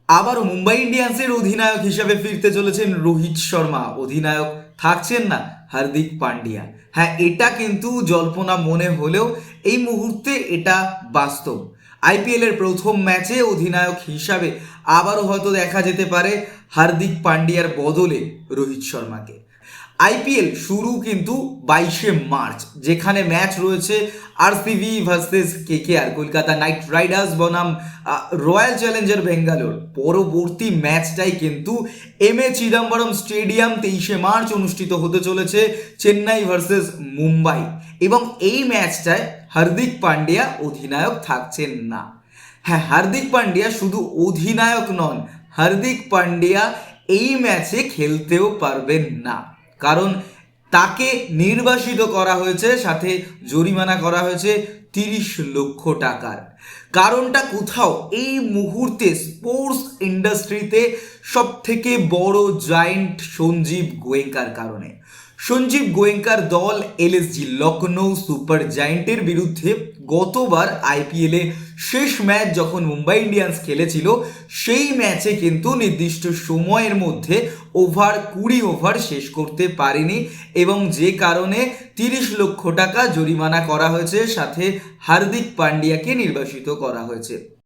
আবারও মুম্বাই ইন্ডিয়ান্সের অধিনায়ক হিসাবে ফিরতে চলেছেন রোহিত শর্মা। অধিনায়ক থাকছেন না হার্দিক পান্ডিয়া। হ্যাঁ, এটা কিন্তু জল্পনা মনে হলেও এই মুহূর্তে এটা বাস্তব। আইপিএল এর প্রথম ম্যাচে অধিনায়ক হিসাবে আবারও হয়তো দেখা যেতে পারে হার্দিক পান্ডিয়ার বদলে রোহিত শর্মাকে। আইপিএল শুরু কিন্তু 22শে মার্চ, যেখানে ম্যাচ রয়েছে RCB versus KKR, Kolkata night Riders বনাম রয়্যাল চ্যালেঞ্জার বেঙ্গালোর। পরবর্তী ম্যাচটাই কিন্তু M A Chidambaram stadium 23শে March অনুষ্ঠিত হতে চলেছে চেন্নাই ভার্সেস মুম্বাই। এবং এই ম্যাচটায় হার্দিক পান্ডিয়া অধিনায়ক থাকছেন না। হ্যাঁ, হার্দিক পান্ডিয়া শুধু অধিনায়ক নন, হার্দিক পান্ডিয়া এই ম্যাচে খেলতেও পারবেন না, কারণ তাকে নির্বাসিত করা হয়েছে, সাথে জরিমানা করা হয়েছে 30 লক্ষ টাকার। কারণটা কোথাও এই মুহূর্তে স্পোর্টস ইন্ডাস্ট্রিতে সব থেকে বড় জায়েন্ট সঞ্জীব গোয়েঙ্কার কারণে। সঞ্জীব গোয়েঙ্কার দল এলএসজি লখনৌ সুপার জায়েন্টের বিরুদ্ধে গতবার আইপিএলে শেষ ম্যাচ যখন মুম্বাই ইন্ডিয়ান্স খেলেছিল, সেই ম্যাচে কিন্তু নির্দিষ্ট সময়ের মধ্যে 20 ওভার শেষ করতে পারেনি, এবং যে কারণে 30 লক্ষ টাকা জরিমানা করা হয়েছে, সাথে হার্দিক পান্ডিয়াকে নির্বাসিত করা হয়েছে।